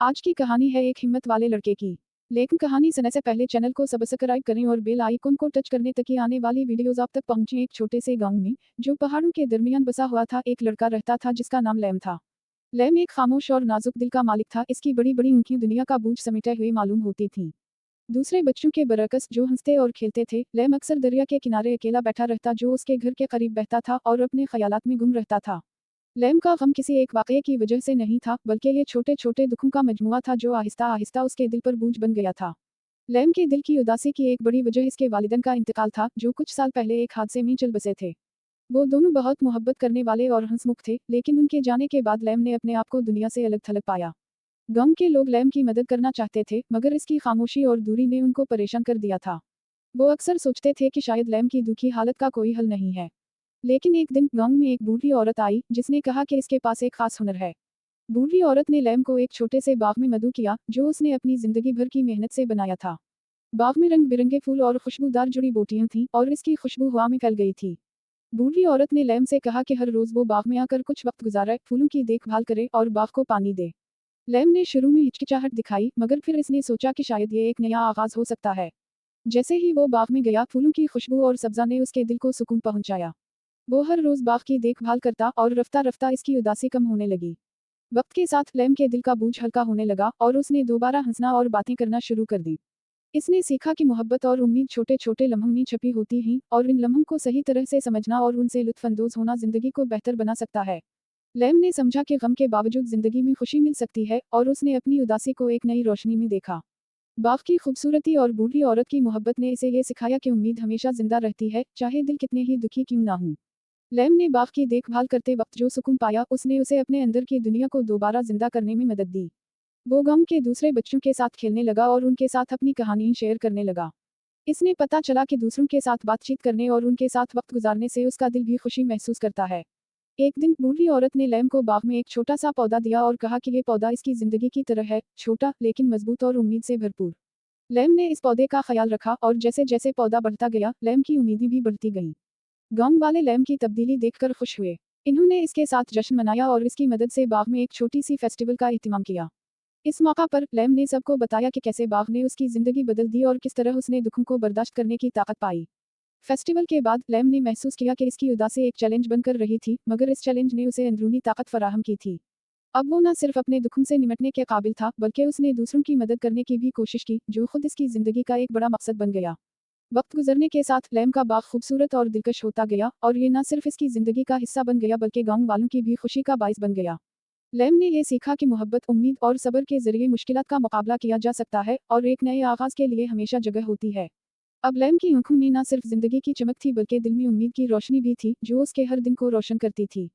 आज की कहानी है एक हिम्मत वाले लड़के की। लेकिन कहानी सुनने से पहले चैनल को सब्सक्राइब करें और बेल आइकन को टच करने तक आने वाली वीडियोस आप तक पहुंचे। एक छोटे से गांव में जो पहाड़ों के दरमियान बसा हुआ था, एक लड़का रहता था जिसका नाम लैम था। लैम एक खामोश और नाजुक दिल का मालिक था। इसकी बड़ी बड़ी आंखें दुनिया का बोझ समेटे हुए मालूम होती थीं। दूसरे बच्चों के बरअक्स जो हंसते और खेलते थे, लैम अक्सर दरिया के किनारे अकेला बैठा रहता जो उसके घर के करीब बहता था और अपने ख्यालात में गुम रहता था। लैम का गम किसी एक वाकये की वजह से नहीं था, बल्कि ये छोटे छोटे दुखों का मजमुआ था जो आहिस्ता आहिस्ता उसके दिल पर बोझ बन गया था। लैम के दिल की उदासी की एक बड़ी वजह इसके वालिदैन का इंतकाल था, जो कुछ साल पहले एक हादसे में चल बसे थे। वो दोनों बहुत मोहब्बत करने वाले और हंसमुख थे, लेकिन उनके जाने के बाद लैम ने अपने आप को दुनिया से अलग थलग पाया। गांव के लोग लैम की मदद करना चाहते थे, मगर इसकी खामोशी और दूरी ने उनको परेशान कर दिया था। वो अक्सर सोचते थे कि शायद लैम की दुखी हालत का कोई हल नहीं है। लेकिन एक दिन गांव में एक बूढ़ी औरत आई, जिसने कहा कि इसके पास एक खास हुनर है। बूढ़ी औरत ने लैम को एक छोटे से बाग में मदऊ किया, जो उसने अपनी जिंदगी भर की मेहनत से बनाया था। बाग में रंग बिरंगे फूल और खुशबूदार जुड़ी बूटियां थीं, और इसकी खुशबू हवा में फैल गई थी। बूढ़ी औरत ने लैम से कहा कि हर रोज वो बाग में आकर कुछ वक्त गुजारे, फूलों की देखभाल करे और बाग को पानी दे। लैम ने शुरू में हिचकिचाहट दिखाई, मगर फिर इसने सोचा कि शायद ये एक नया आगाज हो सकता है। जैसे ही वो बाग में गया, फूलों की खुशबू और सब्जा ने उसके दिल को सुकून पहुंचाया। वो हर रोज बाग की देखभाल करता और रफ्ता रफ्ता इसकी उदासी कम होने लगी। वक्त के साथ लैम के दिल का बोझ हल्का होने लगा और उसने दोबारा हंसना और बातें करना शुरू कर दी। इसने सीखा कि मोहब्बत और उम्मीद छोटे छोटे लम्हों में छपी होती हैं, और इन लम्हों को सही तरह से समझना और उनसे लुत्फानंदोज होना जिंदगी को बेहतर बना सकता है। लैम ने समझा कि गम के बावजूद जिंदगी में खुशी मिल सकती है, और उसने अपनी उदासी को एक नई रोशनी में देखा। बाग की खूबसूरती और बूढ़ी औरत की मोहब्बत ने इसे ये सिखाया कि उम्मीद हमेशा जिंदा रहती है, चाहे दिल कितने ही दुखी क्यों ना हो। लैम ने बाग की देखभाल करते वक्त जो सुकून पाया, उसने उसे अपने अंदर की दुनिया को दोबारा जिंदा करने में मदद दी। वो गांव के दूसरे बच्चों के साथ खेलने लगा और उनके साथ अपनी कहानियां शेयर करने लगा। इसने पता चला कि दूसरों के साथ बातचीत करने और उनके साथ वक्त गुजारने से उसका दिल भी खुशी महसूस करता है। एक दिन बूढ़ी औरत ने लैम को बाग में एक छोटा सा पौधा दिया और कहा कि ये पौधा इसकी जिंदगी की तरह है, छोटा लेकिन मजबूत और उम्मीद से भरपूर। लैम ने इस पौधे का ख्याल रखा, और जैसे जैसे पौधा बढ़ता गया, लैम की उम्मीदें भी बढ़ती गईं। गांव वाले लैम की तब्दीली देखकर खुश हुए। इन्होंने इसके साथ जश्न मनाया और इसकी मदद से बाग में एक छोटी सी फेस्टिवल का एहतमाम किया। इस मौका पर लैम ने सबको बताया कि कैसे बाग ने उसकी जिंदगी बदल दी और किस तरह उसने दुखों को बर्दाश्त करने की ताकत पाई। फेस्टिवल के बाद लैम ने महसूस किया कि इसकी उदासी एक चैलेंज बनकर रही थी, मगर इस चैलेंज ने उसे अंदरूनी ताकत फराहम की थी। अब वो न सिर्फ अपने दुखों से निपटने के काबिल था, बल्कि उसने दूसरों की मदद करने की भी कोशिश की, जो खुद इसकी जिंदगी का एक बड़ा मकसद बन गया। वक्त गुजरने के साथ लैम का बाग खूबसूरत और दिलकश होता गया, और ये न सिर्फ इसकी जिंदगी का हिस्सा बन गया बल्कि गांव वालों की भी खुशी का बाइस बन गया। लैम ने ये सीखा कि मोहब्बत, उम्मीद और सब्र के जरिए मुश्किलात का मुकाबला किया जा सकता है, और एक नए आगाज के लिए हमेशा जगह होती है। अब लैम की आंखों में न सिर्फ जिंदगी की चमक थी, बल्कि दिल में उम्मीद की रोशनी भी थी, जो उसके हर दिन को रोशन करती थी।